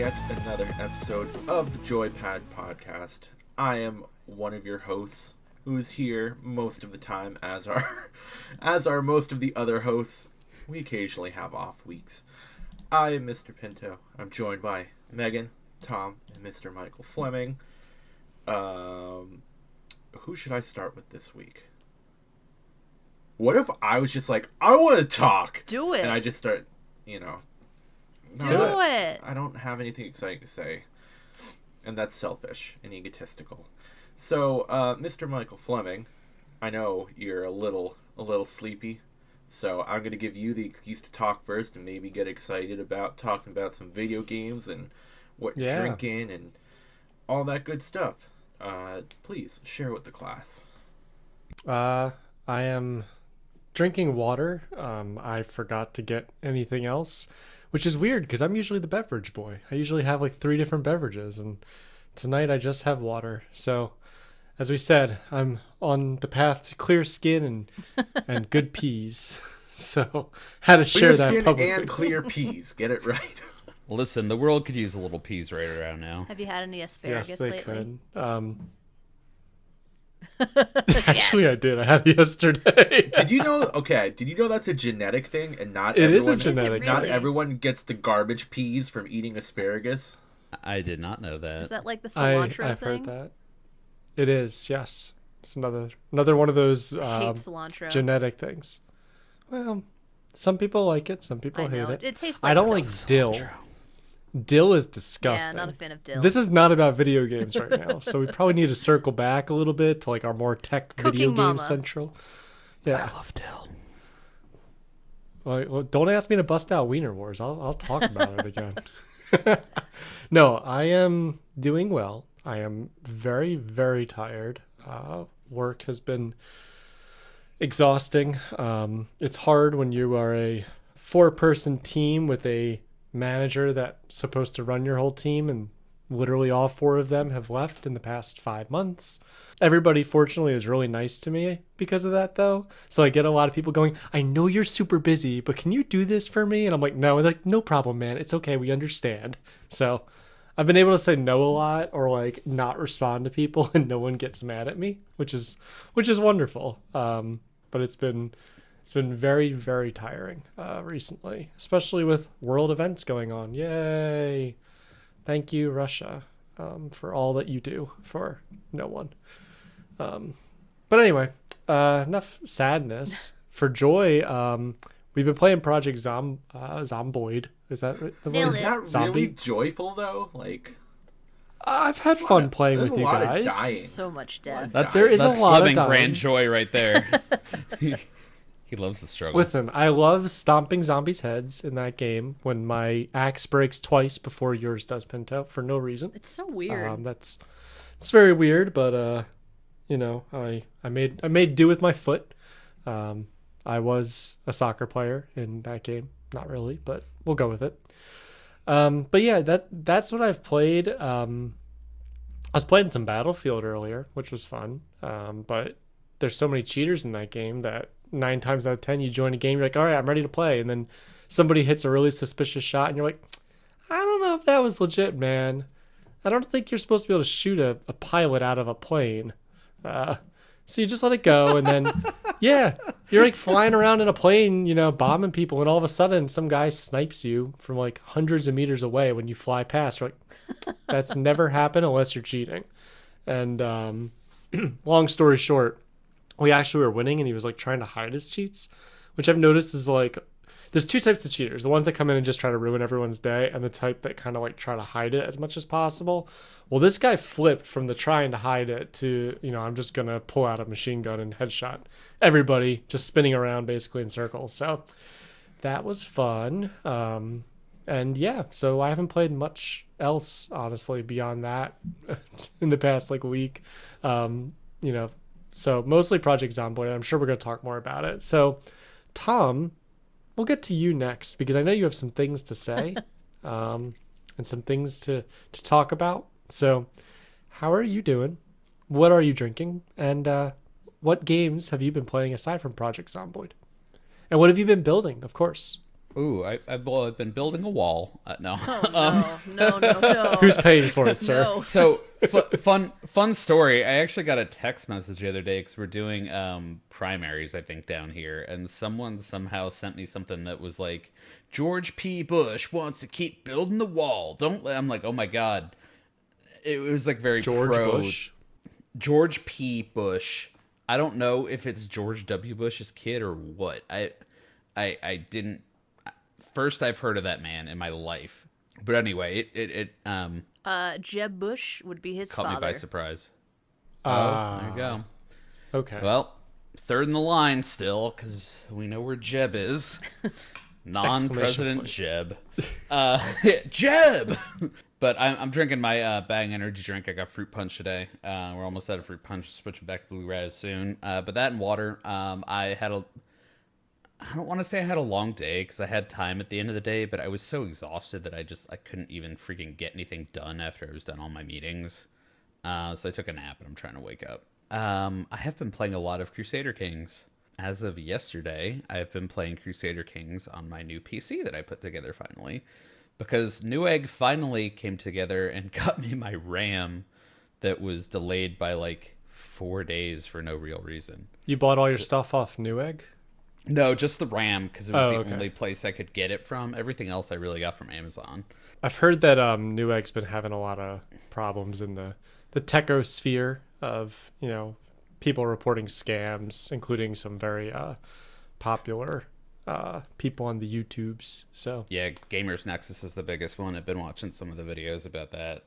yet another episode of the Joypad Podcast. I am one of your hosts who is here most of the time, as are most of the other hosts. We occasionally have off weeks. I am Mr. Pinto. I'm joined by Megan, Tom, and Mr. Michael Fleming. Who should I start with this week? What if I was just like, I want to talk? Do it. And I just start, Do it. I don't have anything exciting to say. And that's selfish and egotistical. So, Mr. Michael Fleming, I know you're a little sleepy. So I'm going to give you the excuse to talk first and maybe get excited about talking about some video games and what you're drinking and all that good stuff. Please share with the class. I am drinking water. I forgot to get anything else, which is weird because I'm usually the beverage boy. I usually have like 3 different beverages, and tonight I just have water. So, as we said, I'm on the path to clear skin and good peas. So, had to share that skin publicly. And clear peas. Get it right. Listen, the world could use a little peas right around now. Have you had any asparagus yes, they lately? could. Actually, I did. I had it yesterday. Did you know that's a genetic thing and not It everyone, is a genetic thing. Not Really? everyone gets the garbage peas from eating asparagus? I did not know that. Is that like the cilantro I've thing? heard that. It is, yes. It's another one of those I hate cilantro. genetic things. Well, some people like it, some people I know. hate it. It tastes like I don't like dill. Dill is disgusting. Yeah, not a fan of dill. This is not about video games right now, so we probably need to circle back a little bit to like our more tech video Cooking game mama. central. Yeah. I love dill. Well, don't ask me to bust out Wiener Wars. I'll talk about it again. No, I am doing well. I am very, very tired. Work has been exhausting. It's hard when you are a 4-person team with a manager that's supposed to run your whole team, and literally all 4 of them have left in the past 5 months. Everybody, fortunately, is really nice to me because of that, though. So I get a lot of people going, I know you're super busy, but can you do this for me? And I'm like, no. And they're like, no problem, man. It's okay. We understand. So I've been able to say no a lot, or like not respond to people, and no one gets mad at me, which is wonderful. But it's been very, very tiring recently, especially with world events going on. Yay! Thank you, Russia, for all that you do for no one. But anyway, enough sadness. For joy, we've been playing Project Zomboid. Is that the Nailed word? Is that Zombie? really joyful, though? Like, I've had fun playing there's with a you lot of guys. dying. So much death. There is a lot of Fleming dying. grand joy right there. He loves the struggle. Listen, I love stomping zombies' heads in that game when my axe breaks twice before yours does, Pinto, for no reason. It's so weird. It's very weird, but I made do with my foot. I was a soccer player in that game, not really, but we'll go with it. But yeah, that's what I've played. I was playing some Battlefield earlier, which was fun. But there's so many cheaters in that game that 9 times out of 10 you join a game, you're like, all right, I'm ready to play, and then somebody hits a really suspicious shot, and you're like, I don't know if that was legit, man. I don't think you're supposed to be able to shoot a pilot out of a plane. So you just let it go, and then yeah, you're like flying around in a plane, bombing people, and all of a sudden some guy snipes you from like hundreds of meters away when you fly past. You're like, that's never happened unless you're cheating. And long story short, we actually were winning, and he was like trying to hide his cheats, which I've noticed is like, there's 2 types of cheaters: the ones that come in and just try to ruin everyone's day, and the type that kind of like try to hide it as much as possible. Well, this guy flipped from the trying to hide it to, I'm just gonna pull out a machine gun and headshot everybody, just spinning around basically in circles. So that was fun. And yeah, so I haven't played much else, honestly, beyond that in the past like week. So mostly Project Zomboid. I'm sure we're going to talk more about it. So, Tom, we'll get to you next because I know you have some things to say and some things to talk about. So, how are you doing? What are you drinking? And what games have you been playing aside from Project Zomboid? And what have you been building, of course? Ooh, I've been building a wall. No. Oh, no. Who's paying for it, sir? No. So fun story. I actually got a text message the other day because we're doing primaries, I think, down here, and someone somehow sent me something that was like, George P. Bush wants to keep building the wall. Don't let. I'm like, oh my god. It was like very George pro. Bush. George P. Bush. I don't know if it's George W. Bush's kid or what. I didn't. First, I've heard of that man in my life. But anyway, it Jeb Bush would be his caught father. me by surprise. Ah. There you go. Okay. Well, third in the line still, because we know where Jeb is. Non-President Jeb. Jeb! But I'm drinking my Bang energy drink. I got fruit punch today. We're almost out of fruit punch. Switching back to Blue Raz soon. But that and water. I don't want to say I had a long day because I had time at the end of the day, but I was so exhausted that I couldn't even freaking get anything done after I was done all my meetings. So I took a nap and I'm trying to wake up. I have been playing a lot of Crusader Kings. As of yesterday, I've been playing Crusader Kings on my new PC that I put together finally. Because Newegg finally came together and got me my RAM that was delayed by like 4 days for no real reason. You bought all your stuff off Newegg? No, just the RAM, because it was okay. only place I could get it from. Everything else I really got from Amazon. I've heard that Newegg's been having a lot of problems in the techosphere of, people reporting scams, including some very popular people on the YouTubes. So yeah, Gamers Nexus is the biggest one. I've been watching some of the videos about that.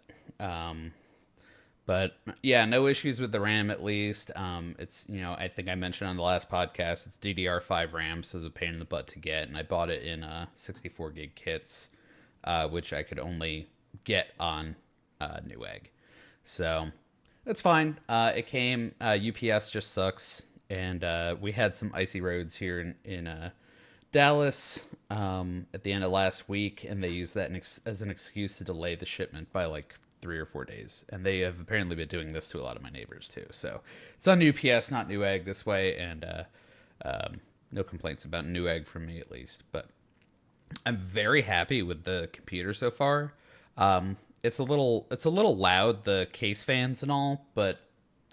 But yeah, no issues with the RAM at least. It's, I think I mentioned on the last podcast, it's DDR5 RAM, so it's a pain in the butt to get. And I bought it in 64 gig kits, which I could only get on Newegg. So that's fine. It came, UPS just sucks. And we had some icy roads here in Dallas at the end of last week, and they used that as an excuse to delay the shipment by like 3 or 4 days, and they have apparently been doing this to a lot of my neighbors too. So it's on UPS, not Newegg this way, and no complaints about Newegg from me at least. But I'm very happy with the computer so far. It's a little loud, the case fans and all, but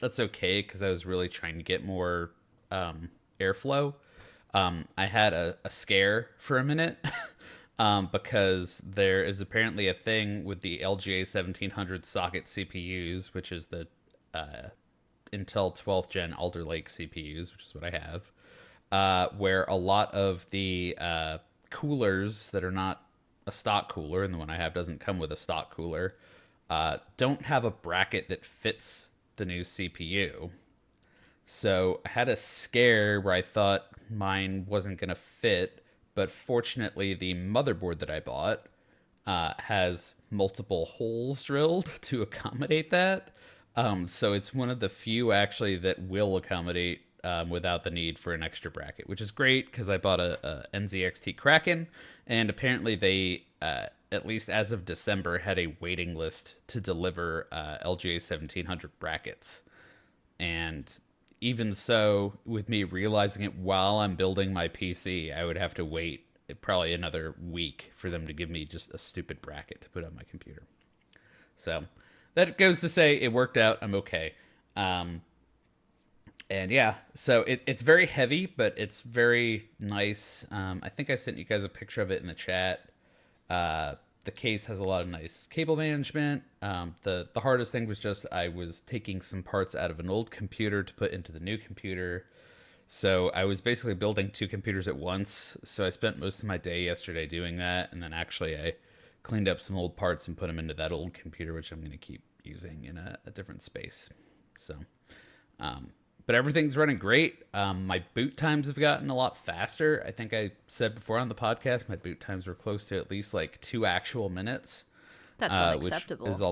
that's okay because I was really trying to get more airflow. I had a scare for a minute. Because there is apparently a thing with the LGA 1700 socket CPUs, which is the Intel 12th Gen Alder Lake CPUs, which is what I have, where a lot of the coolers that are not a stock cooler, and the one I have doesn't come with a stock cooler, don't have a bracket that fits the new CPU. So I had a scare where I thought mine wasn't going to fit. But fortunately, the motherboard that I bought has multiple holes drilled to accommodate that. So it's one of the few, actually, that will accommodate without the need for an extra bracket, which is great because I bought a NZXT Kraken. And apparently they, at least as of December, had a waiting list to deliver LGA 1700 brackets. And even so, with me realizing it while I'm building my PC, I would have to wait probably another week for them to give me just a stupid bracket to put on my computer. So that goes to say it worked out. I'm okay. And yeah, so it's very heavy, but it's very nice. I think I sent you guys a picture of it in the chat. The case has a lot of nice cable management. The hardest thing was just I was taking some parts out of an old computer to put into the new computer. So I was basically building 2 computers at once. So I spent most of my day yesterday doing that. And then actually I cleaned up some old parts and put them into that old computer, which I'm going to keep using in a different space. So, but everything's running great. My boot times have gotten a lot faster. I think I said before on the podcast, my boot times were close to at least like 2 actual minutes. That's unacceptable. Which is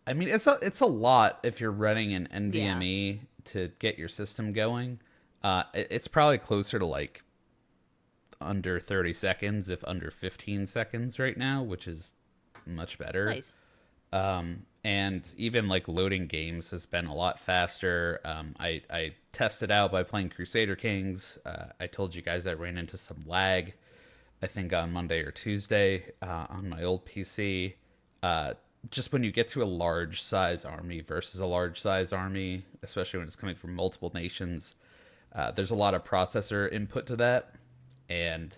I mean, it's a lot if you're running an NVMe to get your system going. It's probably closer to like under 30 seconds, if under 15 seconds right now, which is much better. Nice. And even like loading games has been a lot faster. I tested out by playing Crusader Kings. I told you guys I ran into some lag I think on Monday or Tuesday on my old PC. Just when you get to a large size army versus a large size army, especially when it's coming from multiple nations, there's a lot of processor input to that, and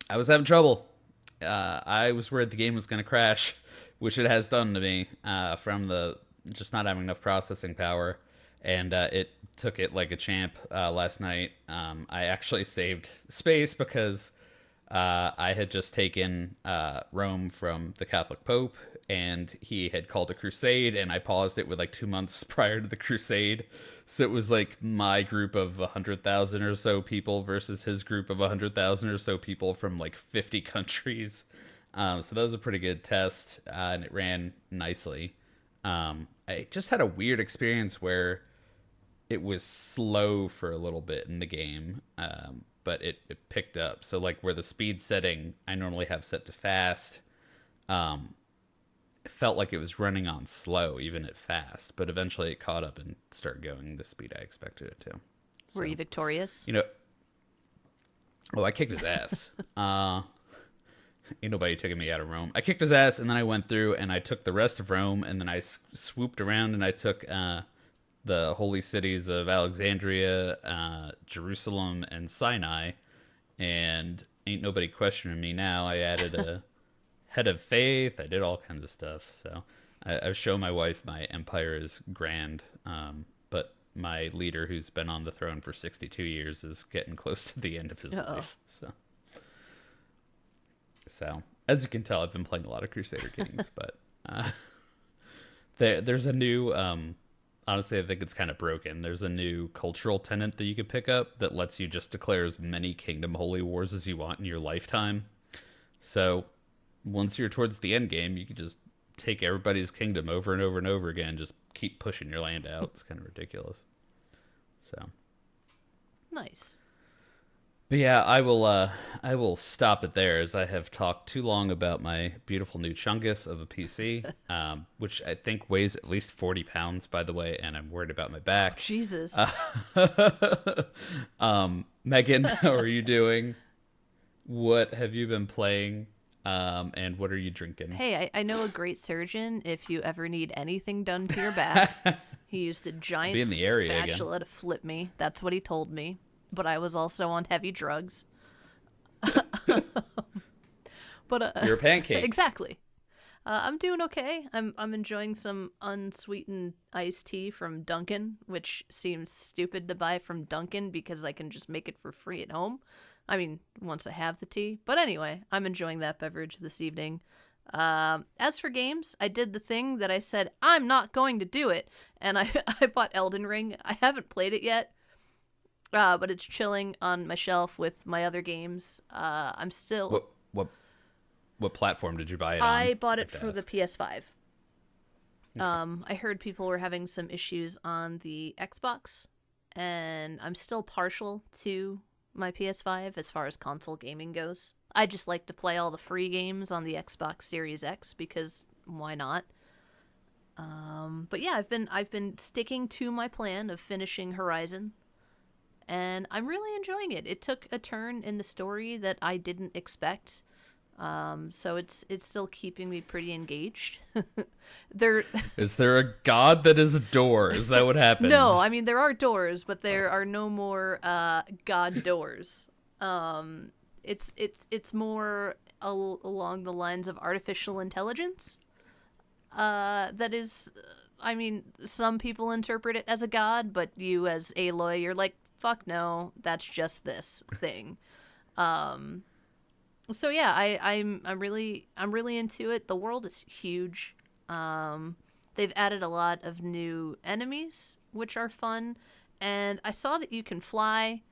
I was having trouble. I was worried the game was going to crash, which it has done to me from the just not having enough processing power, and it took it like a champ last night. I actually saved space because I had just taken Rome from the Catholic Pope, and he had called a crusade, and I paused it with like 2 months prior to the crusade. So it was like my group of 100,000 or so people versus his group of 100,000 or so people from like 50 countries. So that was a pretty good test, and it ran nicely. I just had a weird experience where it was slow for a little bit in the game, but it picked up. So like where the speed setting I normally have set to fast, it felt like it was running on slow even at fast, but eventually it caught up and started going the speed I expected it to. So, Were you victorious? I kicked his ass. Ain't nobody taking me out of Rome. I kicked his ass, and then I went through and I took the rest of Rome, and then I swooped around and I took the holy cities of Alexandria, Jerusalem, and Sinai, and ain't nobody questioning me now. I added a head of faith. I did all kinds of stuff. So I've shown my wife my empire is grand, but my leader, who's been on the throne for 62 years, is getting close to the end of his life. So as you can tell, I've been playing a lot of Crusader Kings, but there's a new... honestly, I think it's kind of broken. There's a new cultural tenet that you can pick up that lets you just declare as many Kingdom Holy Wars as you want in your lifetime. So once you're towards the end game, you can just take everybody's kingdom over and over and over again, just keep pushing your land out. It's kind of ridiculous. So Nice. But yeah, I will stop it there, as I have talked too long about my beautiful new Chungus of a PC, which I think weighs at least 40 pounds, by the way, and I'm worried about my back. Oh, Jesus. Megan, how are you doing? What have you been playing? And what are you drinking? Hey, I know a great surgeon if you ever need anything done to your back. He used a giant Be in the area spatula again. to flip me. That's what he told me. But I was also on heavy drugs. But You're a pancake. Exactly. I'm doing okay. I'm enjoying some unsweetened iced tea from Dunkin', which seems stupid to buy from Dunkin' because I can just make it for free at home. I mean, once I have the tea. But anyway, I'm enjoying that beverage this evening. As for games, I did the thing that I said I'm not going to do it, and I bought Elden Ring. I haven't played it yet. But it's chilling on my shelf with my other games. I'm still... What platform did you buy it on? I bought it for the PS5. Okay. I heard people were having some issues on the Xbox, and I'm still partial to my PS5 as far as console gaming goes. I just like to play all the free games on the Xbox Series X because why not? But yeah, I've been sticking to my plan of finishing Horizon. And I'm really enjoying it. It took a turn in the story that I didn't expect, so it's still keeping me pretty engaged. Is there a god that is a door? Is that what happened? No, I mean there are doors, but there are no more god doors. It's more along the lines of artificial intelligence. That is, I mean, some people interpret it as a god, but you as Aloy, you're like, fuck no, that's just this thing. So yeah, I'm really into it. The world is huge. They've added a lot of new enemies, which are fun. And I saw that you can fly.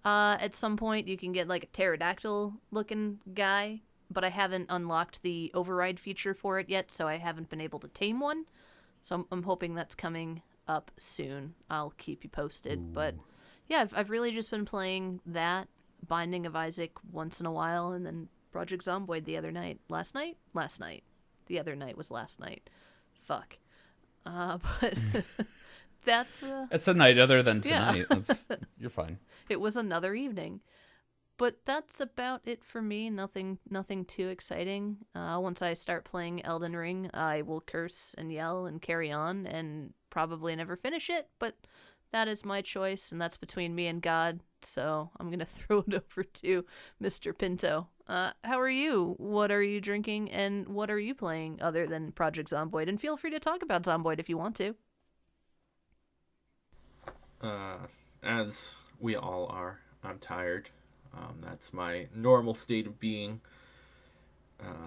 At some point, you can get like a pterodactyl looking guy, but I haven't unlocked the override feature for it yet, so I haven't been able to tame one. So I'm hoping that's coming up soon. I'll keep you posted. Ooh. But yeah, I've really just been playing that, Binding of Isaac once in a while, and then Project Zomboid the other night. Last night? The other night was last night. Fuck. But that's... It's a night other than tonight. Yeah. You're fine. It was another evening. But that's about it for me. Nothing too exciting. Once I start playing Elden Ring, I will curse and yell and carry on and probably never finish it, but that is my choice, and that's between me and God, so I'm going to throw it over to Mr. Pinto. How are you? What are you drinking, and what are you playing other than Project Zomboid? And feel free to talk about Zomboid if you want to. As we all are, I'm tired. That's my normal state of being.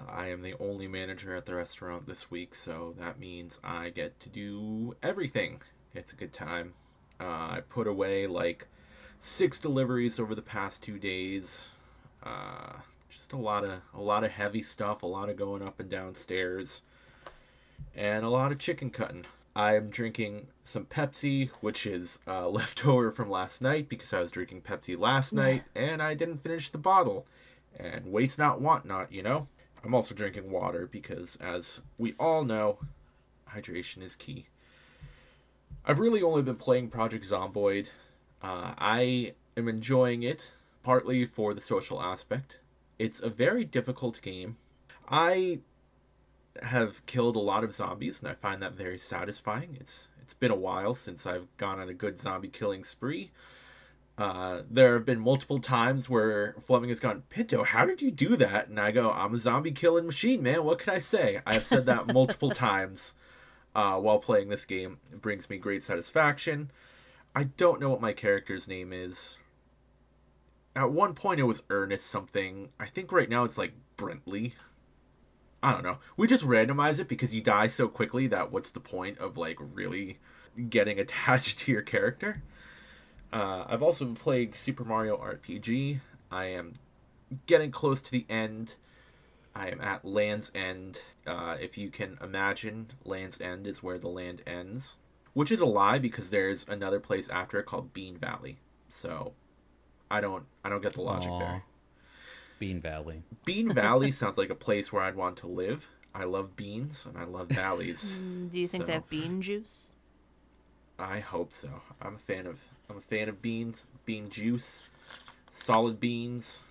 I am the only manager at the restaurant this week, so that means I get to do everything. It's a good time. I put away like 6 deliveries over the past 2 days. Just a lot of heavy stuff, a lot of going up and down stairs, and a lot of chicken cutting. I am drinking some Pepsi, which is leftover from last night because I was drinking Pepsi last night and I didn't finish the bottle. And waste not, want not, you know? I'm also drinking water because, as we all know, hydration is key. I've really only been playing Project Zomboid. I am enjoying it, partly for the social aspect. It's a very difficult game. I have killed a lot of zombies, and I find that very satisfying. It's been a while since I've gone on a good zombie killing spree. There have been multiple times where Fleming has gone, Pinto, how did you do that? And I go, I'm a zombie killing machine, man. What can I say? I have said that multiple times while playing this game. It brings me great satisfaction. I don't know what my character's name is. At one point it was Ernest something. I think right now it's like Brentley. I don't know. We just randomize it because you die so quickly that what's the point of like really getting attached to your character? I've also been playing Super Mario RPG. I am getting close to the end. I am at Land's End. If you can imagine, Land's End is where the land ends. Which is a lie because there's another place after it called Bean Valley. So I don't get the logic there. Bean Valley. Bean Valley sounds like a place where I'd want to live. I love beans and I love valleys. Do you think they have bean juice? I hope so. I'm a fan of beans, bean juice, solid beans.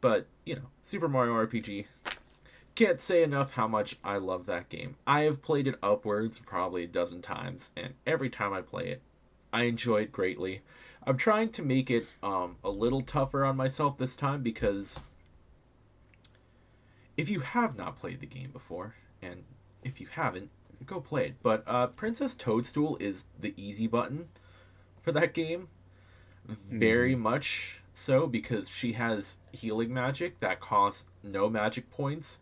But, you know, Super Mario RPG. Can't say enough how much I love that game. I have played it upwards probably a dozen times, and every time I play it, I enjoy it greatly. I'm trying to make it a little tougher on myself this time because if you have not played the game before, and if you haven't, go play it. But Princess Toadstool is the easy button for that game. Very much so, because she has healing magic that costs no magic points,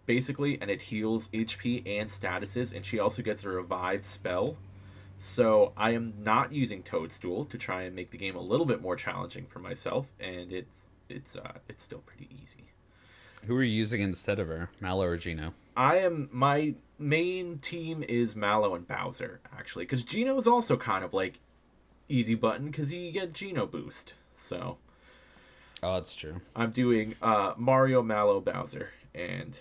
basically, and it heals HP and statuses, and she also gets a revive spell. So I am not using Toadstool to try and make the game a little bit more challenging for myself, and it's still pretty easy. Who are you using instead of her, Mallow or Gino? My main team is Mallow and Bowser, actually, because Gino is also kind of like easy button because you get Gino boost. So Oh, that's true. I'm doing Mario, Mallow, Bowser, and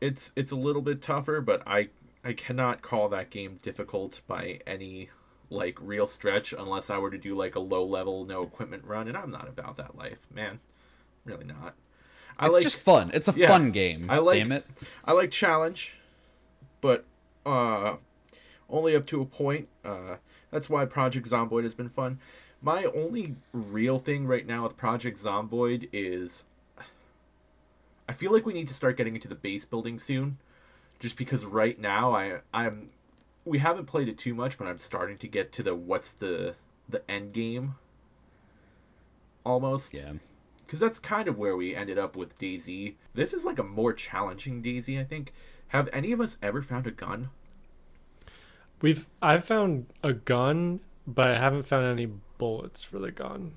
it's a little bit tougher, but I cannot call that game difficult by any like real stretch unless I were to do like a low level no equipment run, and I'm not about that life, man. Really not. It's just fun. It's a fun game. Damn it. I like challenge, but only up to a point. That's why Project Zomboid has been fun. My only real thing right now with Project Zomboid is I feel like we need to start getting into the base building soon, just because right now we haven't played it too much, but I'm starting to get to the what's the end game almost. Yeah. Because that's kind of where we ended up with DayZ. This is like a more challenging DayZ, I think. Have any of us ever found a gun? I've found a gun, but I haven't found any bullets for the gun.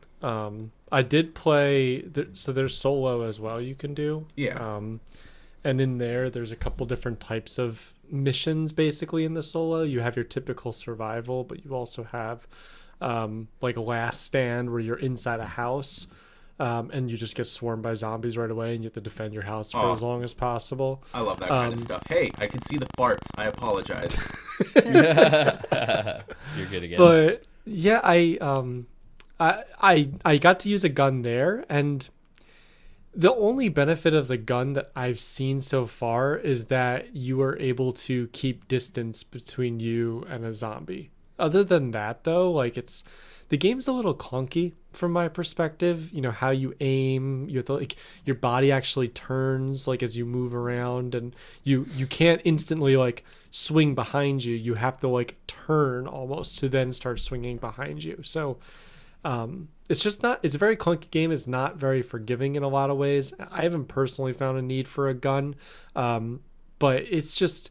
I did play, so there's solo as well you can do. Yeah. And in there's a couple different types of missions basically in the solo. You have your typical survival, but you also have like Last Stand where you're inside a house. And you just get swarmed by zombies right away, and you have to defend your house for as long as possible. I love that kind of stuff. Hey, I can see the farts. I apologize. You're good again. But yeah, I got to use a gun there, and the only benefit of the gun that I've seen so far is that you are able to keep distance between you and a zombie. Other than that, though, like the game's a little clunky from my perspective. You know how you aim, you have to, like, your body actually turns like as you move around, and you can't instantly like swing behind you. You have to like turn almost to then start swinging behind you. So it's just not, it's a very clunky game. It's not very forgiving in a lot of ways. I haven't personally found a need for a gun, but it's just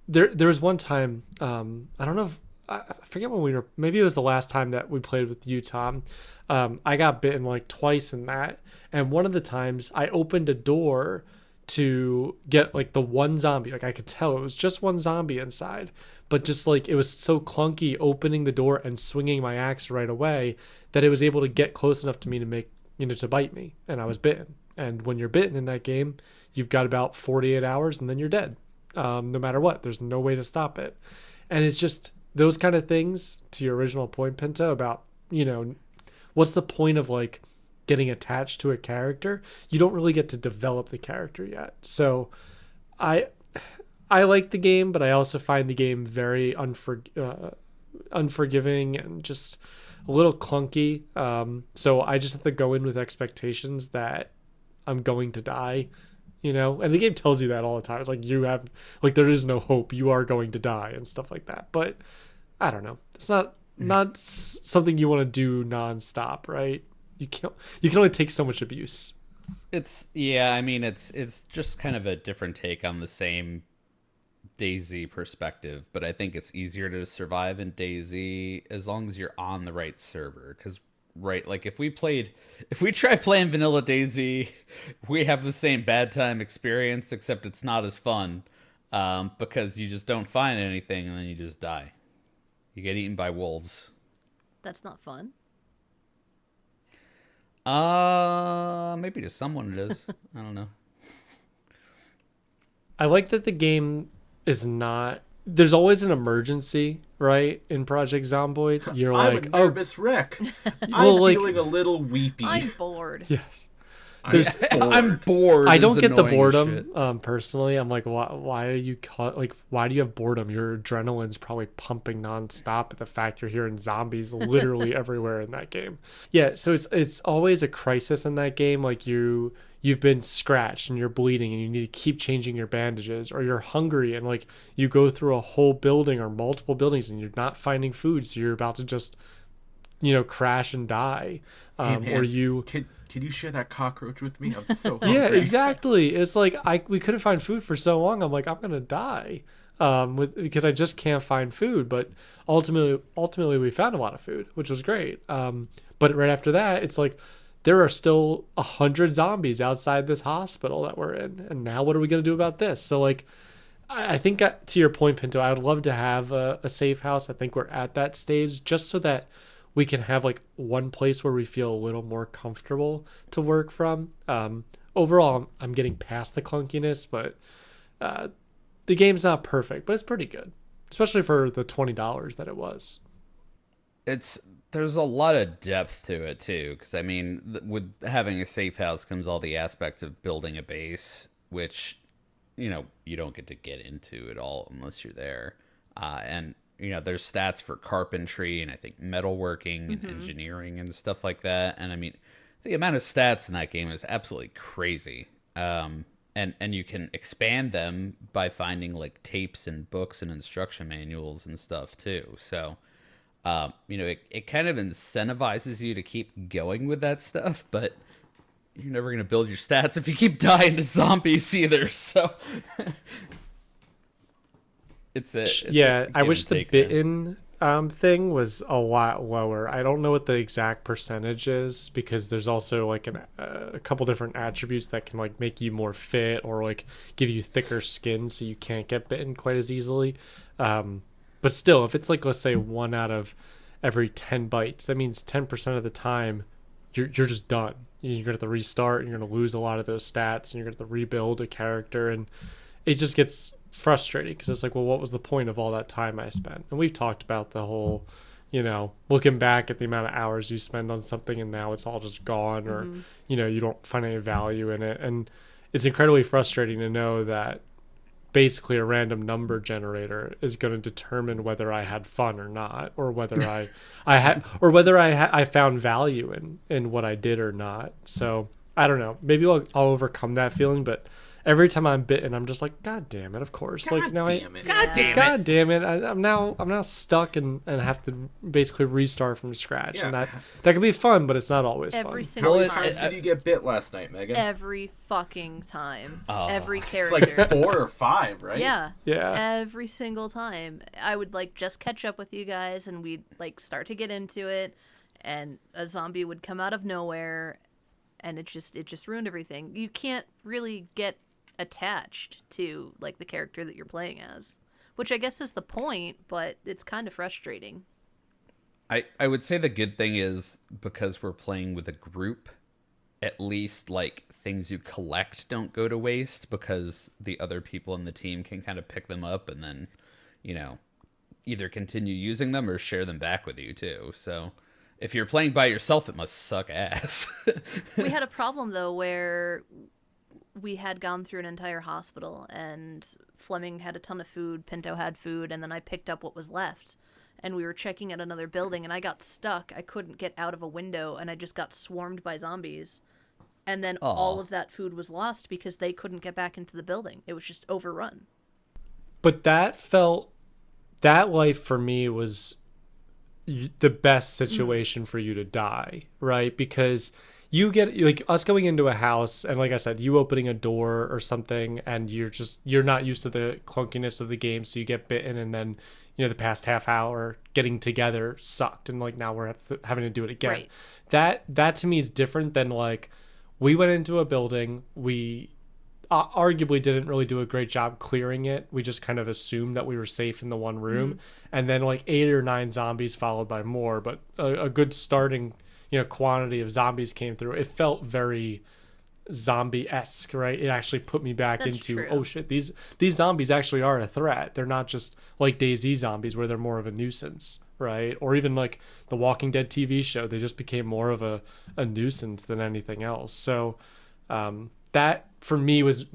there was one time, I don't know if I forget when we were, maybe it was the last time that we played with you, Tom. I got bitten like twice in that, and one of the times I opened a door to get like the one zombie. Like I could tell it was just one zombie inside, but just like it was so clunky opening the door and swinging my axe right away that it was able to get close enough to me to make, you know, to bite me, and I was bitten. And when you're bitten in that game, you've got about 48 hours and then you're dead. No matter what, there's no way to stop it. And it's just those kind of things, to your original point, Pinto, about, you know, what's the point of like getting attached to a character? You don't really get to develop the character yet. So I like the game, but I also find the game very unforgiving and just a little clunky. So I just have to go in with expectations that I'm going to die, you know, and the game tells you that all the time. It's like, you have, like, there is no hope, you are going to die and stuff like that. But I don't know, it's not something you want to do nonstop, right? You can only take so much abuse. I mean, it's just kind of a different take on the same DayZ perspective, but I think it's easier to survive in DayZ as long as you're on the right server. Because, right, like if we try playing vanilla DayZ, we have the same bad time experience, except it's not as fun, because you just don't find anything and then you just die. You get eaten by wolves. That's not fun. Maybe to someone it is. I don't know. I like that the game is not, there's always an emergency, right? In Project Zomboid, you're I'm like, a nervous wreck. Well, I'm like, feeling a little weepy. I'm bored. yes. I'm bored. I don't get the annoying as boredom, shit. personally. I'm like, why are you why do you have boredom? Your adrenaline's probably pumping nonstop at the fact you're hearing zombies literally everywhere in that game. Yeah, so it's always a crisis in that game. Like you've been scratched and you're bleeding and you need to keep changing your bandages, or you're hungry and like you go through a whole building or multiple buildings and you're not finding food, so you're about to just, you know, crash and die. Hey, man, Or you Can you share that cockroach with me? I'm so hungry. yeah, exactly. It's like we couldn't find food for so long. I'm like, I'm gonna die, because I just can't find food. But ultimately, we found a lot of food, which was great. But right after that, it's like there are still 100 zombies outside this hospital that we're in, and now what are we gonna do about this? So like, I think to your point, Pinto, I would love to have a safe house. I think we're at that stage just so that we can have like one place where we feel a little more comfortable to work from. Overall, I'm getting past the clunkiness, but the game's not perfect, but it's pretty good, especially for the $20 that it was. There's a lot of depth to it too, because I mean, with having a safe house comes all the aspects of building a base, which, you know, you don't get into at all unless you're there, and you know, there's stats for carpentry and I think metalworking and engineering and stuff like that. And I mean, the amount of stats in that game is absolutely crazy. And you can expand them by finding like tapes and books and instruction manuals and stuff too. So, you know, it kind of incentivizes you to keep going with that stuff, but you're never going to build your stats if you keep dying to zombies either. So I wish the bitten thing was a lot lower. I don't know what the exact percentage is, because there's also like a couple different attributes that can like make you more fit or like give you thicker skin so you can't get bitten quite as easily. But still, if it's like, let's say 1 out of every 10 bites, that means 10% of the time you're just done. You're gonna have to restart and you're gonna lose a lot of those stats and you're gonna have to rebuild a character, and it just gets frustrating because it's like, well, what was the point of all that time I spent? And we've talked about the whole, looking back at the amount of hours you spend on something and now it's all just gone, or you don't find any value in it. And it's incredibly frustrating to know that basically a random number generator is going to determine whether I had fun or not, or whether I found value in what I did or not. So I don't know, maybe I'll overcome that feeling, but every time I'm bitten, I'm just like, God damn it! Of course, God damn it. God damn it! I'm now stuck and have to basically restart from scratch, and that can be fun, but it's not always Every fun. single How time. many times did you get bit last night, Megan? Every fucking time. Oh. Every It's character. like 4 or 5, right? Yeah. Yeah. Every single time. I would like just catch up with you guys and we'd like start to get into it and a zombie would come out of nowhere and it just ruined everything. You can't really get attached to like the character that you're playing as, which I guess is the point, but it's kind of frustrating. I would say the good thing is because we're playing with a group, at least like things you collect don't go to waste because the other people in the team can kind of pick them up and then, either continue using them or share them back with you too. So if you're playing by yourself, it must suck ass. We had a problem though where we had gone through an entire hospital and Fleming had a ton of food, Pinto had food, and then I picked up what was left. And we were checking at another building and I got stuck. I couldn't get out of a window and I just got swarmed by zombies. And then all of that food was lost because they couldn't get back into the building. It was just overrun. But that life for me was the best situation for you to die, right? Because you get like us going into a house and like I said, you opening a door or something and you're not used to the clunkiness of the game, so you get bitten and then the past half hour getting together sucked and like now we're having to do it again. Right. That to me is different than like we went into a building, we arguably didn't really do a great job clearing it. We just kind of assumed that we were safe in the one room, and then like 8 or 9 zombies followed by more, but a good starting quantity of zombies came through. It felt very zombie-esque, right? It actually put me back That's into true. Oh shit, these zombies actually are a threat. They're not just like DayZ zombies where they're more of a nuisance, right? Or even like the Walking Dead TV show, they just became more of a nuisance than anything else. So that for me was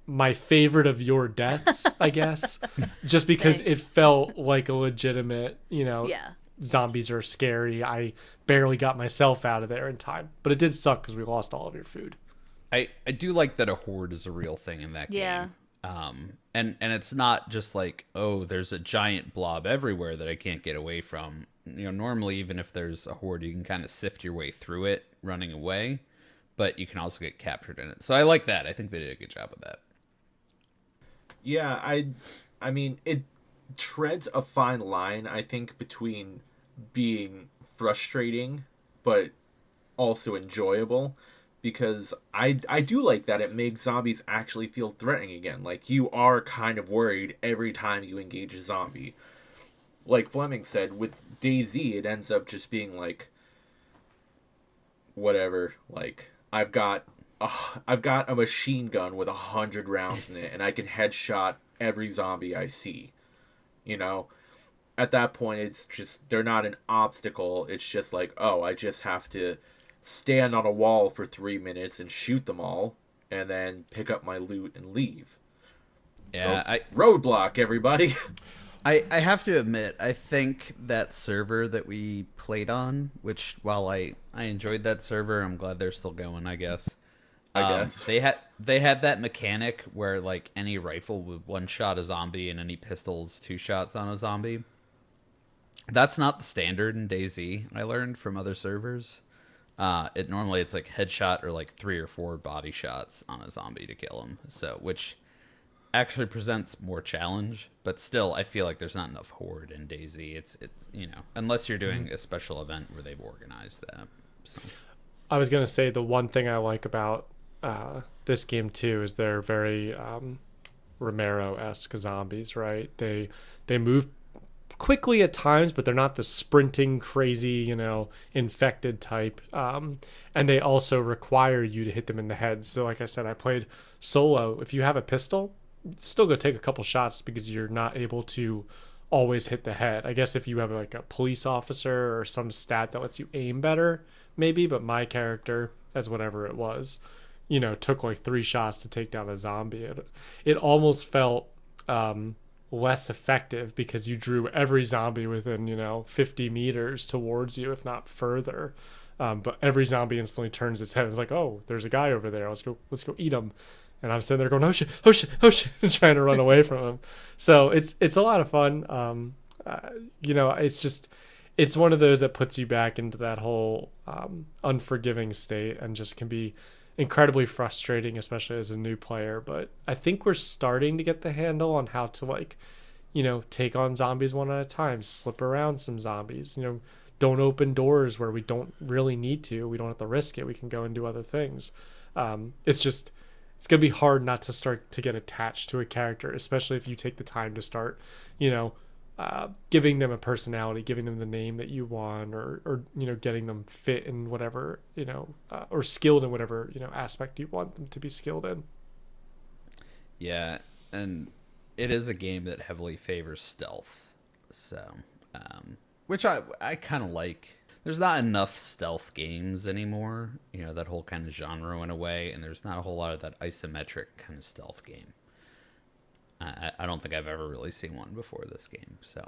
my favorite of your deaths, I guess, just because it felt like a legitimate, Yeah. zombies are scary. I barely got myself out of there in time, but it did suck because we lost all of your food. I do like that a horde is a real thing in that Yeah. game. And it's not just like, oh, there's a giant blob everywhere that I can't get away from. Normally, even if there's a horde, you can kind of sift your way through it running away, but you can also get captured in it. So I like that. I think they did a good job of that. Yeah, I mean, it treads a fine line, I think, between being frustrating but also enjoyable, because I do like that it makes zombies actually feel threatening again. Like, you are kind of worried every time you engage a zombie. Like Fleming said, with DayZ, it ends up just being like, whatever, like, I've got a machine gun with 100 rounds in it, and I can headshot every zombie I see. At that point, it's just, they're not an obstacle. It's just like, oh, I just have to stand on a wall for 3 minutes and shoot them all, and then pick up my loot and leave. Yeah, Roadblock, everybody. I have to admit, I think that server that we played on, which while I enjoyed that server, I'm glad they're still going, I guess. They had that mechanic where like any rifle would one shot a zombie and any pistols 2 shots on a zombie. That's not the standard in DayZ. I learned from other servers. It's like headshot or like 3 or 4 body shots on a zombie to kill him. So which actually presents more challenge, but still I feel like there's not enough horde in DayZ. It's unless you're doing a special event where they've organized that. So. I was gonna say the one thing I like about this game too is they're very Romero-esque zombies, right? They move quickly at times, but they're not the sprinting crazy infected type, and they also require you to hit them in the head. So like I said, I played solo. If you have a pistol, still go take a couple shots because you're not able to always hit the head. I guess if you have like a police officer or some stat that lets you aim better, maybe, but my character, as whatever it was, took like 3 shots to take down a zombie. It almost felt less effective because you drew every zombie within 50 meters towards you, if not further. But every zombie instantly turns its head. It's like, oh, there's a guy over there. Let's go eat him. And I'm sitting there going, oh shit, oh shit, oh shit, and trying to run away from him. So it's a lot of fun. It's one of those that puts you back into that whole unforgiving state, and just can be incredibly frustrating, especially as a new player. But I think we're starting to get the handle on how to take on zombies one at a time, slip around some zombies, don't open doors where we don't really need to. We don't have to risk it. We can go and do other things. It's going to be hard not to start to get attached to a character, especially if you take the time to start, giving them a personality, giving them the name that you want, or getting them fit in whatever, or skilled in whatever, aspect you want them to be skilled in. Yeah, and it is a game that heavily favors stealth. So, which I kind of like. There's not enough stealth games anymore, that whole kind of genre in a way, and there's not a whole lot of that isometric kind of stealth game. I don't think I've ever really seen one before this game, so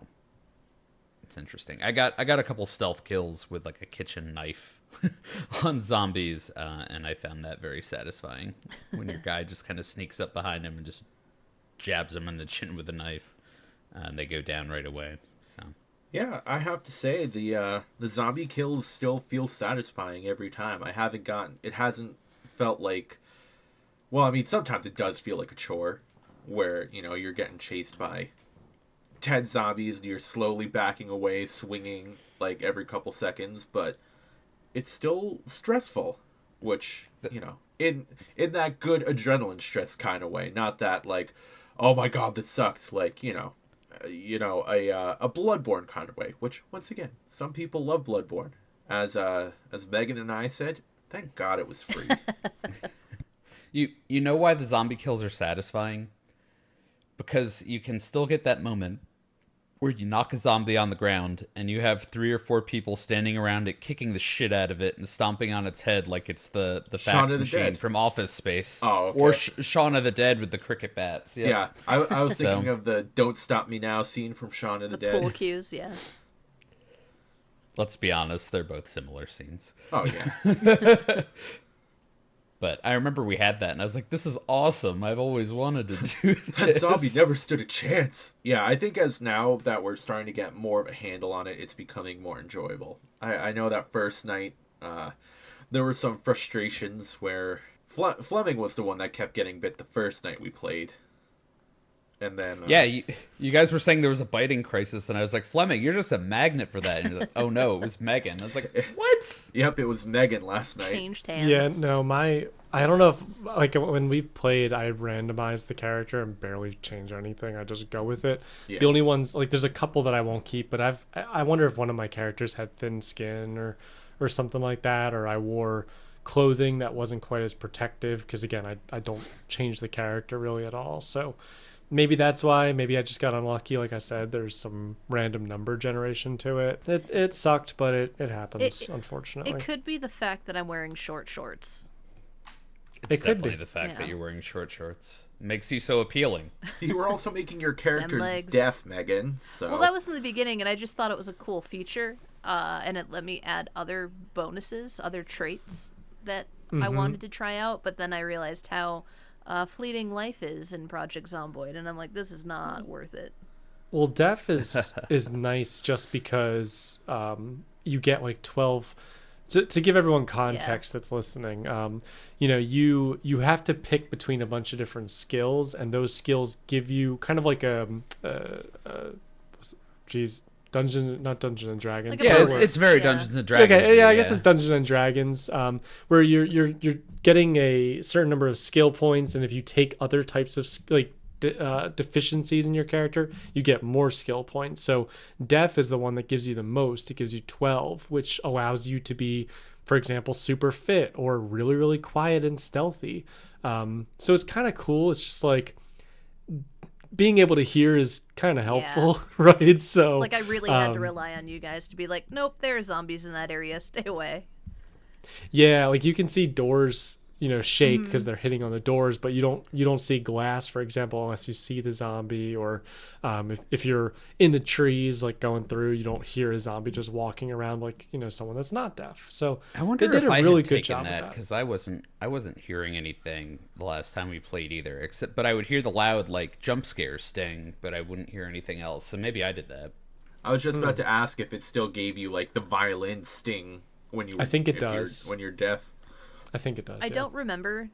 it's interesting. I got a couple stealth kills with like a kitchen knife on zombies, and I found that very satisfying when your guy just kind of sneaks up behind him and just jabs him in the chin with a knife, and they go down right away. So. Yeah, I have to say the zombie kills still feel satisfying every time. It hasn't felt like, well, I mean, sometimes it does feel like a chore where, you're getting chased by 10 zombies and you're slowly backing away, swinging like every couple seconds, but it's still stressful, which, in that good adrenaline stress kind of way, not that like, oh my God, this sucks. Like, a Bloodborne kind of way, which once again, some people love Bloodborne. As Megan and I said, thank God it was free. You know why the zombie kills are satisfying? Because you can still get that moment where you knock a zombie on the ground and you have 3 or 4 people standing around it, kicking the shit out of it and stomping on its head like it's the fax machine from Office Space. Oh, okay. Or Shaun of the Dead with the cricket bats. Yep. Yeah, I was thinking of the "Don't Stop Me Now" scene from Shaun of the Dead. Pool cues, yeah. Let's be honest, they're both similar scenes. Oh yeah. But I remember we had that, and I was like, this is awesome. I've always wanted to do this. That zombie never stood a chance. Yeah, I think as now that we're starting to get more of a handle on it, it's becoming more enjoyable. I know that first night, there were some frustrations where Fleming was the one that kept getting bit the first night we played. And then... yeah, you guys were saying there was a biting crisis, and I was like, Fleming, you're just a magnet for that. And you're like, oh no, it was Megan. I was like, what? Yep, it was Megan last night. Changed hands. Yeah, no, I don't know if, like, when we played, I randomized the character and barely change anything. I just go with it. Yeah. The only ones, like, there's a couple that I won't keep, but I wonder if one of my characters had thin skin or something like that, or I wore clothing that wasn't quite as protective, because, again, I don't change the character really at all, so... maybe that's why. Maybe I just got unlucky. Like I said, there's some random number generation to it. It sucked, but it happens, unfortunately. It could be the fact that I'm wearing short shorts. It's definitely the fact that you're wearing short shorts. It makes you so appealing. You were also making your characters deaf, Megan. So. Well, that was in the beginning, and I just thought it was a cool feature, and it let me add other bonuses, other traits that I wanted to try out, but then I realized how... fleeting life is in Project Zomboid, and I'm like, this is not worth it. Well, deaf is nice just because you get like 12. To give everyone context that's listening, you have to pick between a bunch of different skills, and those skills give you kind of like not Dungeons and Dragons. Like it's very Dungeons and Dragons. Okay, yeah, I guess it's Dungeons and Dragons, where you're getting a certain number of skill points, and if you take other types of deficiencies in your character, you get more skill points. So deaf is the one that gives you the most. It gives you 12, which allows you to be, for example, super fit or really, really quiet and stealthy. So it's kind of cool. It's just like being able to hear is kind of helpful, right? So Like, I really had to rely on you guys to be like, nope, there are zombies in that area. Stay away. yeah, like you can see doors, shake because they're hitting on the doors, but you don't see glass, for example, unless you see the zombie, or if you're in the trees, like going through, you don't hear a zombie just walking around like someone that's not deaf. So I wonder they did if a I really had good taken job that with that. because I wasn't hearing anything the last time we played either. But I would hear the loud like jump scare sting, but I wouldn't hear anything else. So maybe I did that. I was just about to ask if it still gave you like the violin sting when you. I think it if does. when you're deaf. I think it does. I don't remember,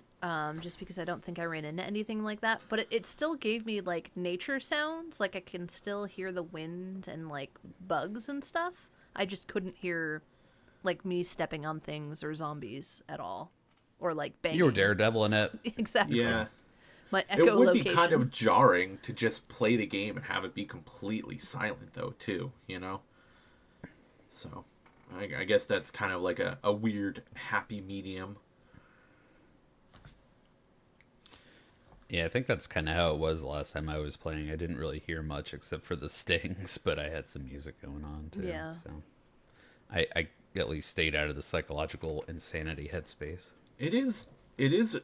just because I don't think I ran into anything like that, but it still gave me, like, nature sounds. Like, I can still hear the wind and, like, bugs and stuff. I just couldn't hear, like, me stepping on things or zombies at all. Or, like, banging. You were Daredevil in it. Exactly. Yeah. My It would echolocation. be kind of jarring to just play the game and have it be completely silent, though, too, So, I guess that's kind of like a weird, happy medium. Yeah, I think that's kind of how it was the last time I was playing. I didn't really hear much except for the stings, but I had some music going on too. Yeah. So I at least stayed out of the psychological insanity headspace. It is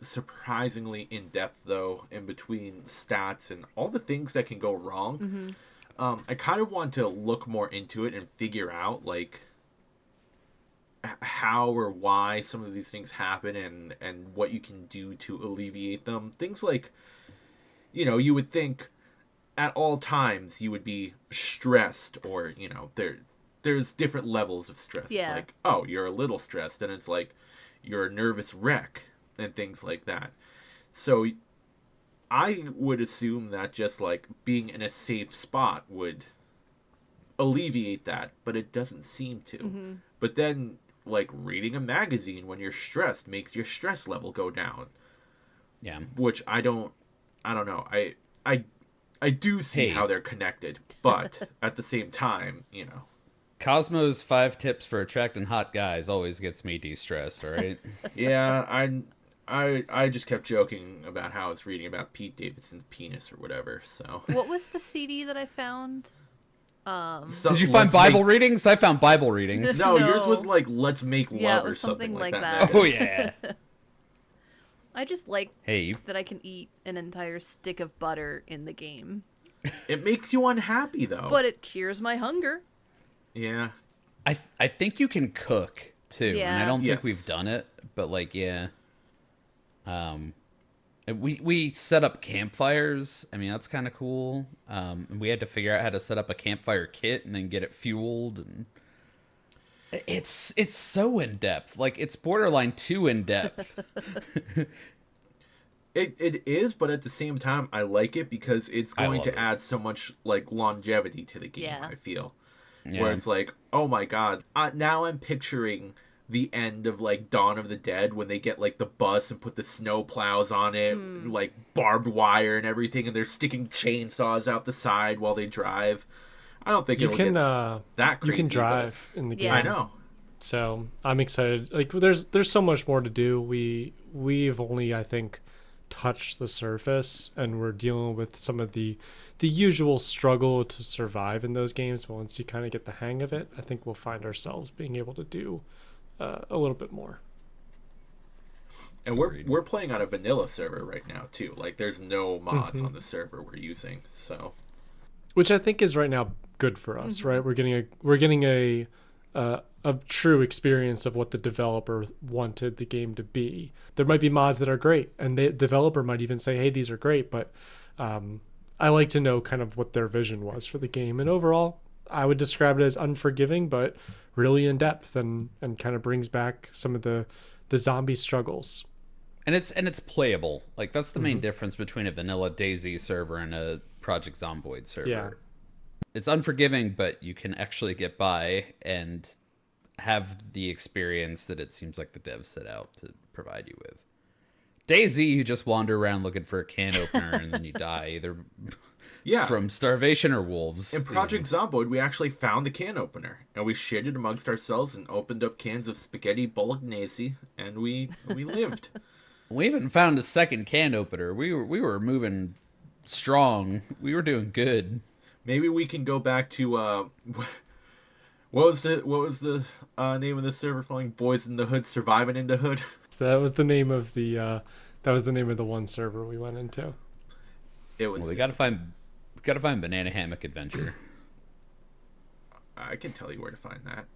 surprisingly in depth, though, in between stats and all the things that can go wrong. I kind of want to look more into it and figure out like how or why some of these things happen and what you can do to alleviate them. Things like, you would think at all times you would be stressed, or there's different levels of stress. Yeah. It's like, oh, you're a little stressed, and it's like you're a nervous wreck and things like that. So I would assume that just like being in a safe spot would alleviate that, but it doesn't seem to. But then like reading a magazine when you're stressed makes your stress level go down. Yeah. Which I don't know. I do see Hey. how they're connected, but at the same time, Cosmo's 5 tips for attracting hot guys always gets me de-stressed, all right? yeah, I just kept joking about how I was reading about Pete Davidson's penis or whatever. So What was the CD that I found? Did you find Bible readings? I found Bible readings. No, No. yours was like "Let's Make Love" Yeah, it or was something something like like that. that. Oh, yeah. I just like Hey, that I can eat an entire stick of butter in the game. It makes you unhappy though. But it cures my hunger. Yeah. I think you can cook, too. And I Yeah. don't think Yes. we've done it, but, like, yeah. We set up campfires. I mean, that's kind of cool. And we had to figure out how to set up a campfire kit and then get it fueled. And it's so in depth. Like, it's borderline too in depth. It is, but at the same time, I like it because it's I going love to it. add so much like longevity to the game. Yeah. I feel Yeah. where it's like, oh my god, now I'm picturing the end of like Dawn of the Dead when they get like the bus and put the snow plows on it, like barbed wire and everything, and they're sticking chainsaws out the side while they drive. I don't think You it'll can get that crazy. you can but drive in the game. Yeah. I know. So I'm excited. Like there's so much more to do. We've only, I think, touched the surface, and we're dealing with some of the usual struggle to survive in those games. But once you kind of get the hang of it, I think we'll find ourselves being able to do a little bit more. And Agreed. we're playing on a vanilla server right now too. Like there's no mods on the server we're using. So Which I think is right now good for us, right? We're getting a true experience of what the developer wanted the game to be. There might be mods that are great, and the developer might even say, "Hey, these are great," but I like to know kind of what their vision was for the game. And overall, I would describe it as unforgiving, but really in depth, and kind of brings back some of the zombie struggles. And it's playable. Like, that's the main difference between a vanilla DayZ server and a Project Zomboid server. Yeah. It's unforgiving, but you can actually get by and have the experience that it seems like the devs set out to provide you with. DayZ, you just wander around looking for a can opener and then you die either yeah. from starvation or wolves. In Project Zomboid, we actually found the can opener, and we shared it amongst ourselves and opened up cans of spaghetti bolognese, and we lived. We even found a second can opener. We were moving strong. We were doing good. Maybe we can go back to what was the name of the server following Boys in the Hood surviving into Hood? So that was the name of the one server we went into. It was. Well, we gotta find Banana Hammock Adventure. I can tell you where to find that.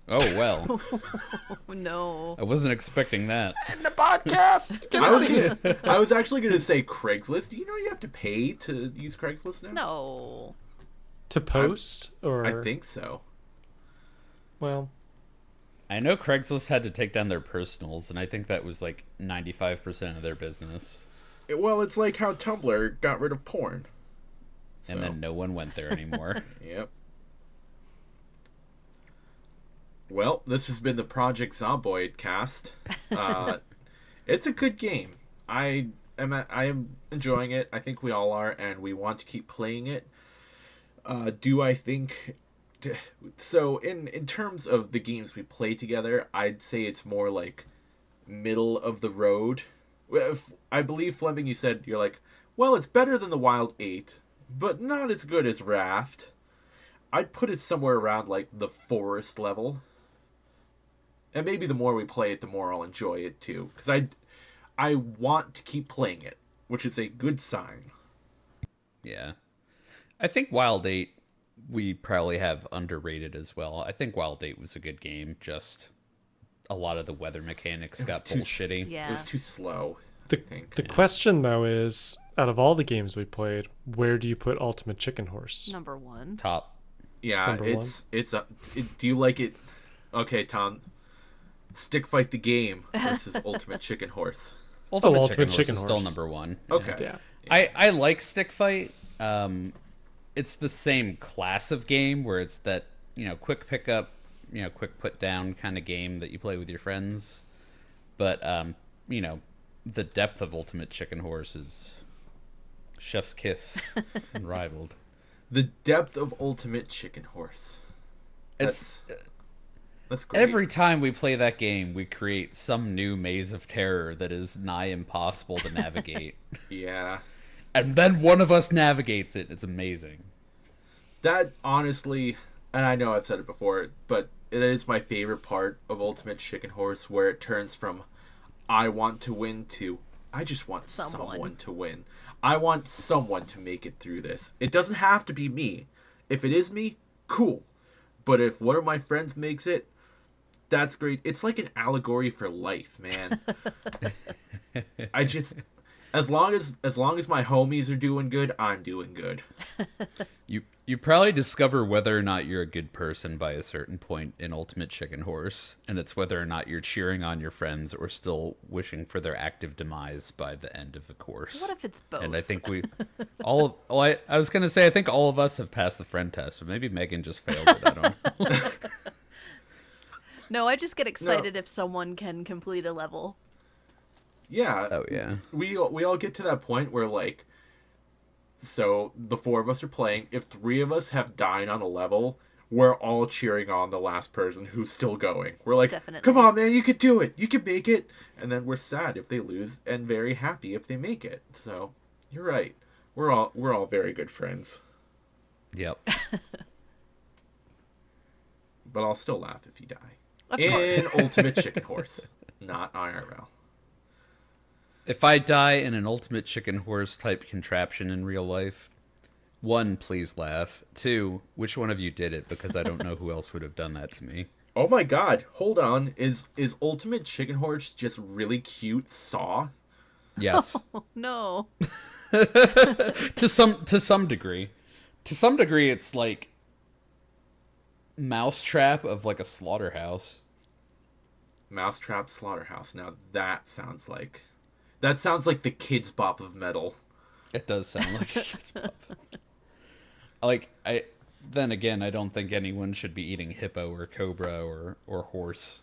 Oh well, No. I wasn't expecting that. In the podcast. I was actually gonna say Craigslist. Do you know you have to pay to use Craigslist now? No. To post or I think so. well, I know Craigslist had to take down their personals, and I think that was like 95% of their business. Well, it's like how Tumblr got rid of porn. And then no one went there anymore. Yep. Well, this has been the Project Zomboid cast. It's a good game. I am enjoying it. I think we all are, and we want to keep playing it. Do I think... So, in terms of the games we play together, I'd say it's more like middle of the road. I believe, Fleming, you said, you're like, well, it's better than the Wild 8, but not as good as Raft. I'd put it somewhere around, like, the forest level. And maybe the more we play it, the more I'll enjoy it, too. Because I want to keep playing it, which is a good sign. Yeah. I think Wild 8 we probably have underrated as well. I think Wild 8 was a good game, just a lot of the weather mechanics got bullshitty. Yeah. It was too slow. The question though is, out of all the games we played, where do you put Ultimate Chicken Horse? Number 1. Top. Yeah, Number do you like it? Okay, Tom. Stick Fight the Game versus Ultimate Chicken Horse. Ultimate Chicken Horse is still number 1. Okay. Yeah. I like Stick Fight. It's the same class of game where it's that, quick pickup, quick put down kind of game that you play with your friends. But, the depth of Ultimate Chicken Horse is chef's kiss unrivaled. The depth of Ultimate Chicken Horse. That's great. Every time we play that game, we create some new maze of terror that is nigh impossible to navigate. Yeah. And then one of us navigates it. It's amazing. That, honestly, and I know I've said it before, but it is my favorite part of Ultimate Chicken Horse, where it turns from I want to win to I just want someone to win. I want someone to make it through this. It doesn't have to be me. If it is me, cool. But if one of my friends makes it, that's great. It's like an allegory for life, man. I just... As long as my homies are doing good, I'm doing good. You probably discover whether or not you're a good person by a certain point in Ultimate Chicken Horse, and it's whether or not you're cheering on your friends or still wishing for their active demise by the end of the course. What if it's both? And I think I was gonna say I think all of us have passed the friend test, but maybe Megan just failed it. I don't know. No, I just get excited if someone can complete a level. Yeah. Oh yeah. We all get to that point where, like, so the four of us are playing. If three of us have died on a level, we're all cheering on the last person who's still going. We're like, Definitely. come on, man, you could do it. You can make it. And then we're sad if they lose and very happy if they make it. So you're right. We're all very good friends. Yep. But I'll still laugh if you die. Of In Ultimate Chicken Horse, not IRL. If I die in an Ultimate Chicken Horse type contraption in real life, 1, please laugh. 2, which one of you did it? Because I don't know who else would have done that to me. Oh my god, hold on. Is Ultimate Chicken Horse just really cute Saw? Yes. No. to some degree. To some degree it's like Mousetrap of like a slaughterhouse. Mousetrap Slaughterhouse. Now that sounds like the Kids Bop of metal. It does sound like it's then again, I don't think anyone should be eating hippo or cobra or horse.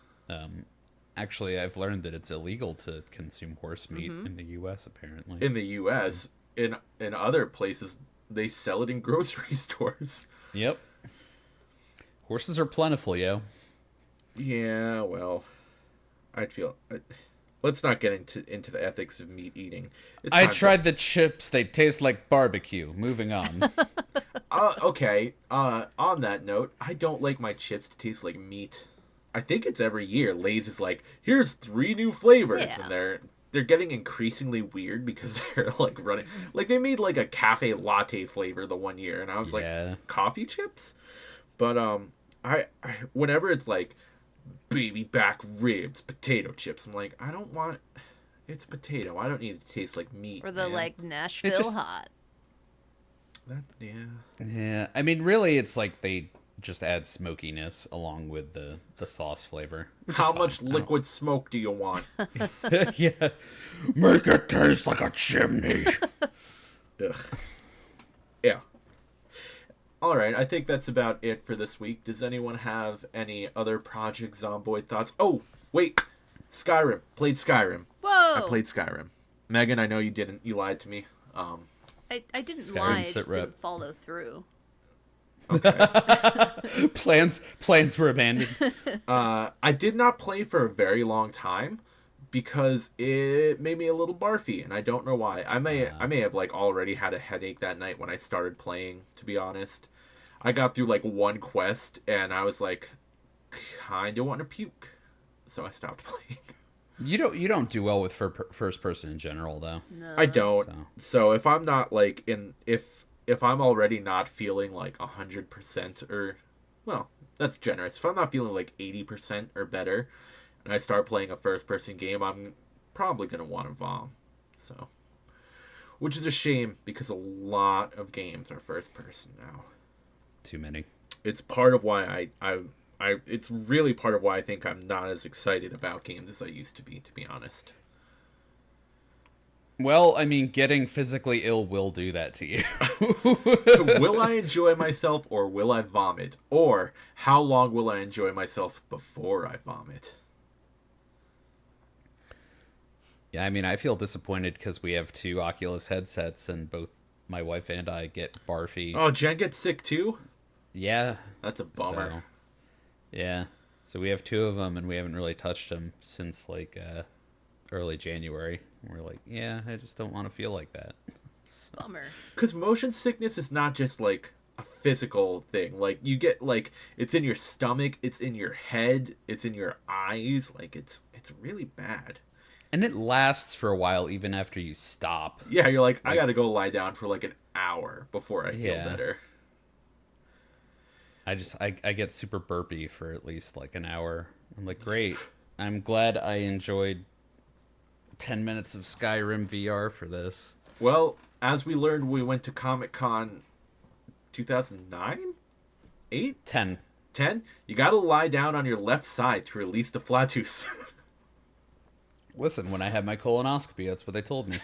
Actually, I've learned that it's illegal to consume horse meat in the U.S. apparently. In the U.S., in other places, they sell it in grocery stores. Yep. Horses are plentiful, yo. Yeah, well, I'd feel let's not get into the ethics of meat eating. It's I time to- tried the chips. They taste like barbecue. Moving on. Okay. On that note, I don't like my chips to taste like meat. I think it's every year. Lay's is like, here's 3 new flavors, Yeah. and they're getting increasingingly weird because they're like running like they made like a cafe latte flavor the one year, and I was Yeah. like, coffee chips. But I whenever it's like baby back ribs, potato chips, I'm like, I don't want. It's potato. I don't need it to taste like meat. Or the man. like Nashville just- hot. That, yeah. Yeah, I mean, really, it's like they just add smokiness along with the sauce flavor. which is How fine. much I don't- liquid smoke do you want? Yeah, make it taste like a chimney. Ugh. Yeah. All right, I think that's about it for this week. Does anyone have any other Project Zomboid thoughts? Oh, wait. Skyrim. Played Skyrim. Whoa! I played Skyrim. Megan, I know you didn't. You lied to me. I didn't Skyrim lie. I sit just rep. didn't follow through. plans were abandoned. I did not play for a very long time because it made me a little barfy, and I don't know why. I may have like already had a headache that night when I started playing, to be honest. I got through like one quest and I was like, kinda want to puke, so I stopped playing. You don't do well with first person in general, though. No. I don't. So. So if I'm not like if I'm already not feeling like 100% or, well, that's generous. If I'm not feeling like 80% or better, and I start playing a first person game, I'm probably gonna want to vom. So, which is a shame because a lot of games are first person now. Too many. It's part of why it's really part of why I think I'm not as excited about games as I used to be honest. Well, I mean, getting physically ill will do that to you. Will I enjoy myself or will I vomit? Or how long will I enjoy myself before I vomit? Yeah, I mean, I feel disappointed because we have 2 Oculus headsets and both my wife and I get barfy. Oh, Jen gets sick too? Yeah. That's a bummer. So, yeah. So we have 2 of them and we haven't really touched them since like early January. We're like, yeah, I just don't want to feel like that. Bummer. Because motion sickness is not just like a physical thing. Like you get like it's in your stomach, it's in your head, it's in your eyes. Like it's really bad. And it lasts for a while even after you stop. Yeah, you're like, I gotta go lie down for like an hour before I feel Yeah. better. I get super burpy for at least like an hour. I'm like, great. I'm glad I enjoyed 10 minutes of Skyrim VR for this. Well, as we learned, we went to Comic-Con 2009? 8? 10. 10? You gotta lie down on your left side to release the flatus. Listen, when I had my colonoscopy, that's what they told me.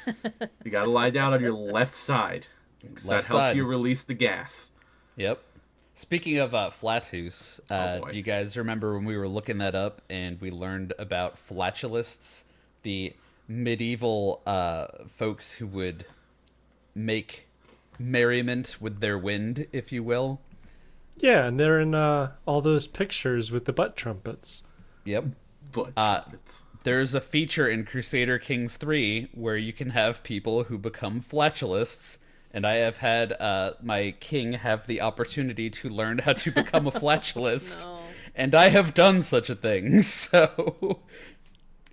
You gotta lie down on your left side. 'Cause that Left helps side. you release the gas. Yep. Speaking of flatus, Oh, boy. do you guys remember when we were looking that up and we learned about flatulists, the medieval folks who would make merriment with their wind, if you will? Yeah, and they're in all those pictures with the butt trumpets. Yep. But it's There's a feature in Crusader Kings 3 where you can have people who become flatulists, and I have had my king have the opportunity to learn how to become a flatulist, No. and I have done such a thing, so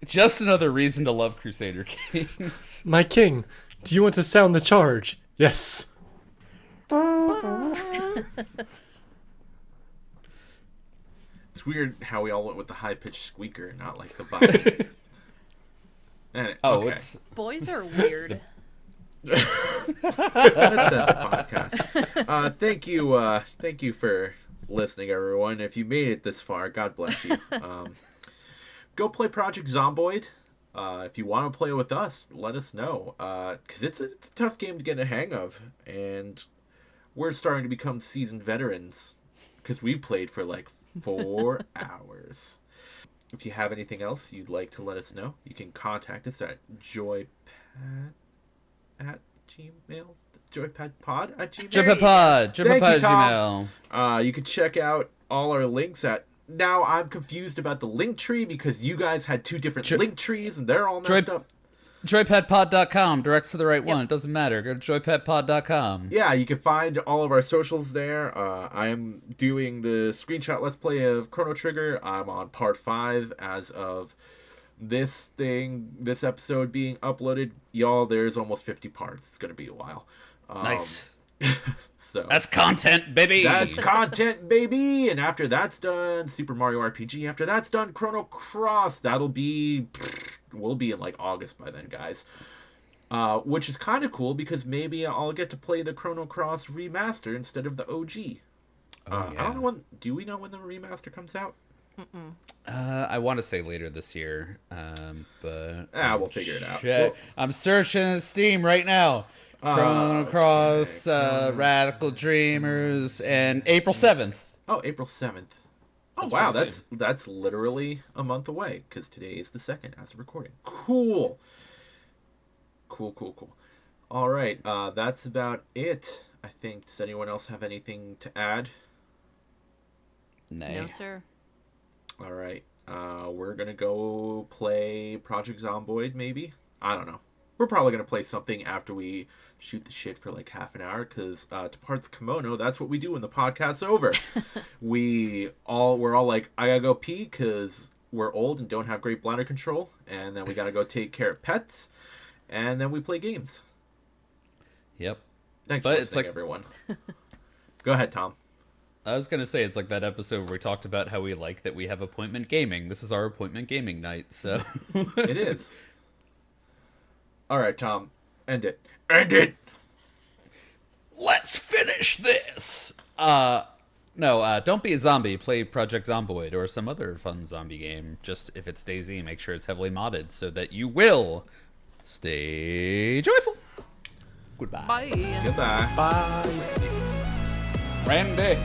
just another reason to love Crusader Kings. My king, do you want to sound the charge? Yes. It's weird how we all went with the high-pitched squeaker, not like the vibe. Oh, okay. it's Boys are weird. Let's end the podcast. Thank you for listening, everyone. If you made it this far, God bless you. Go play Project Zomboid. If you want to play with us, let us know. Because it's a tough game to get a hang of, and we're starting to become seasoned veterans because we played for like 4 hours. If you have anything else you'd like to let us know, you can contact us at joypad@gmail. Joypadpod@gmail. Jipapod, Thank you, Tom. Gmail. You can check out all our links at now I'm confused about the link tree because you guys had two different link trees and they're all messed up. Joypadpod.com directs to the right one. It doesn't matter. Go to joypadpod.com. Yeah, you can find all of our socials there. I am doing the screenshot Let's Play of Chrono Trigger. I'm on part 5 as of this episode being uploaded. Y'all, there's almost 50 parts. It's going to be a while. Nice. So That's content, baby. That's content, baby. And after that's done, Super Mario RPG. After that's done, Chrono Cross. We'll be in like August by then, guys. Which is kind of cool because maybe I'll get to play the Chrono Cross remaster instead of the OG. I don't know when. Do we know when the remaster comes out? I want to say later this year, but we'll figure it out. I'm searching Steam right now. Chrono Cross, Radical Dreamers, and April 7th. Oh, April 7th. Oh, wow, that's literally a month away, because today is the 2nd as of recording. Cool. Cool. All right, that's about it, I think. Does anyone else have anything to add? No, sir. All right, we're going to go play Project Zomboid, maybe? I don't know. We're probably going to play something after we shoot the shit for like half an hour, because to part the kimono, that's what we do when the podcast's over. we're all like, I gotta go pee because we're old and don't have great bladder control, and then we gotta go take care of pets, and then we play games. Yep. Thanks for listening, everyone. Go ahead, Tom. I was gonna say, it's like that episode where we talked about how we like that we have appointment gaming. This is our appointment gaming night, so It is. All right, Tom. End it. End it! Let's finish this! No, don't be a zombie. Play Project Zomboid or some other fun zombie game. Just, if it's DayZ, make sure it's heavily modded so that you will stay joyful. Goodbye. Bye. Goodbye. Bye. Randy.